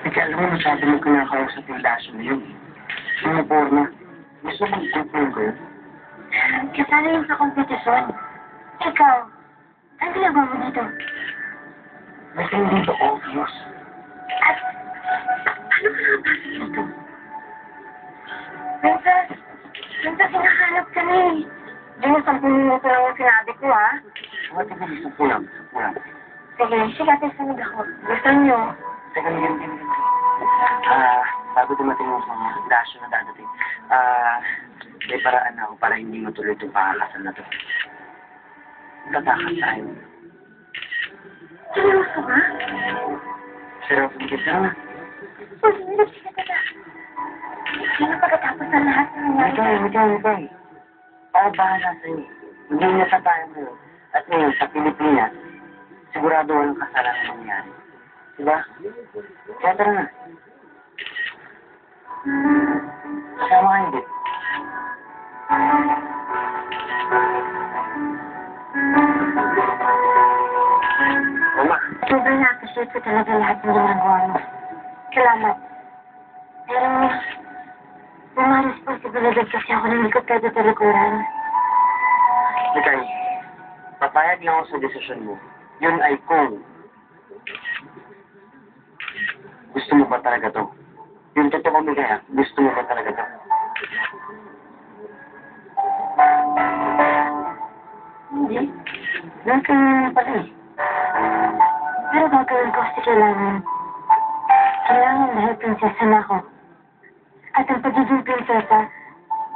Kasi alam mo, masyado mo kinakausap yung laso na yun. Sumuporma. Gusto mong i-confirm ko yun? Kasali yun sa kompetisyon. Ikaw, ano ginagawa mo dito? Basta hindi ba obvious? At, ano ka nakapasok dito? Princess, hinahanap ka na eh. Di mo 10 minuto lang yung sinabi ko, ha? What if it's pulang? Sige, ate, sunod ako. Gusto niyo? Teka, ganyan. Bago dumating mo sa laso na dadating, may paraan ako para hindi matuloy itong pakakasal na to. Tatakas tayo. Seryoso ba? Seryoso mo kita na. Susunod siya ka. Sino pagkatapos ng lahat ng nangyari? Mikay. Ako bahala sa'yo. Hindi na pa tayo ngayon. At ngayon, sa Pilipinas, sigurado walang kasalanan nangyari. Diba? Kaya tara na. Kasama ka hindi. Mama. Sobrang na-appreciate ko talaga lahat ng ginagawa mo. Salamat. Pero, may mga responsibilidad kasi ako na hindi ko pwede talikuran. Mikay, papayag lang ako sa desisyon mo. Yun ay kung gusto mo ba talaga to? Yung totoo, Mikay, gusto mo ba talaga to? Hindi. Bakit pala eh. Pero gagawin ko kasi kailangan. Kailangan dahil prinsesa na ako. At ang pagiging prinsesa,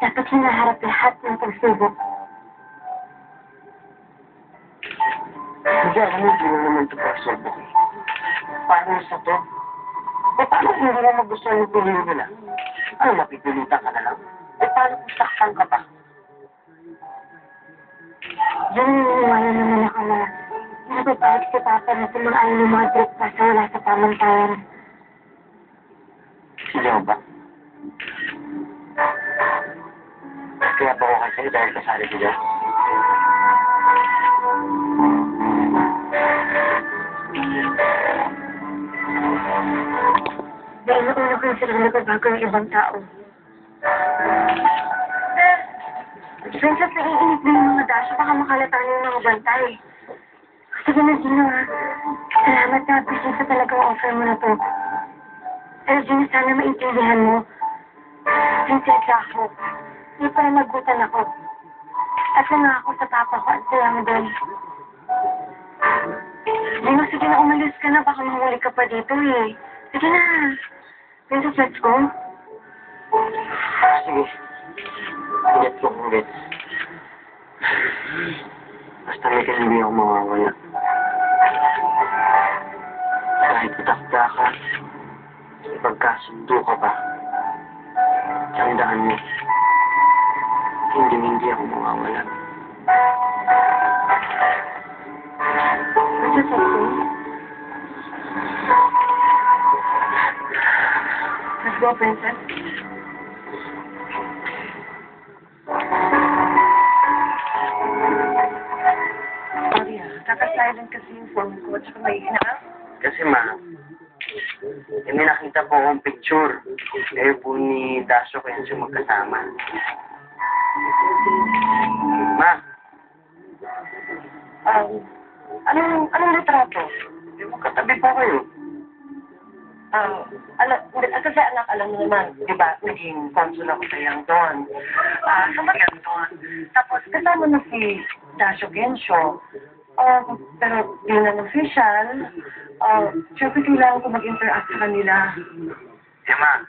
dapat hinaharap lahat ng pagsubok. Hindi, alam mo, hindi mo naman ito pagsubok eh. Paano sa to? Paano kung hindi mo magustuhan yung piliin nila? Ano, mapipilitan ka na lang? Paano kung saktan ka pa? Diyan naniniwala naman ako na napapayag si Papa na tumangalan ng mga trip pa sa wala sa pamantayan. Sige ba? Kaya ba ako sa'yo dahil kasali sila? Dahil nauna ko yung sarili ko bago yung ibang tao. Princess, naiinip na yung mga dasyo. Baka makalata niyo ng mga bantay. Sige na, Gino, ha. Salamat na. Appreciate sa talagang offer mo na to. Pero, Gino, sana maintindihan mo. Prinsesa ako. Hindi pa rin nagutan ako. At nangako sa papa ko at sa'yo mo doon. Gino, sige na, umalis ka na. Baka mahuli ka pa dito, eh. Sige na. Princess, let's go. Sige. Get ko kung gets. Basta may hindi ako mawawala. Kahit itakda ka, ipagkasundo ka pa. Tandaan mo, hindi ako mawawala. Princess, let's go. Let's go, Princess. Kaka-silent kasi yung phone ko at saka may ina. Kasi may nakita po akong picture. Kayo po ni Dasyo kayo siya magkasama. Ma! Anong litrato? Magkatabi po kayo. Kasi anak, alam mo naman, di ba, naging consul ako sa Yangdon. Sa Yangdon. Tapos, kasama na si Dasyo Gensho. Pero yun ang official. Siyempre kailangan ko mag-interact sa kanila. Ma,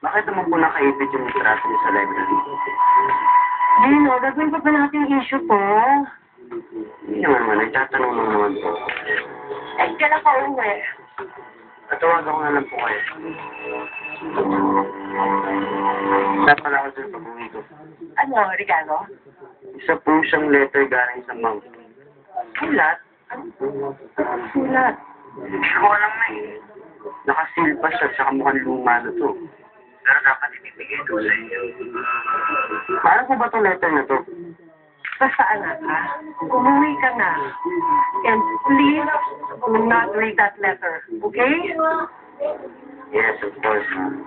bakit naman po nakaipit yung litrato niyo sa library? Dino, gagawin pa ba natin yung issue ko? Hindi naman, nagtatanong lang naman po. Eh, kailan ka uwi? Patawagan ko na lang po kayo. Saan pala ako dun pag-uwi ko? Ano, regalo? Isa po siyang letter galing sa monk. Sulat? Anong sulat? Hindi ko alam na eh. Nakasil pa siya, tsaka mukhang luma na to. Pero dapat ibibigay ito sa inyo. Paano po ba itong letter na to? Basta anak ha, umuwi ka na. And please, do not read that letter. Okay? Yes, of course, ma'am.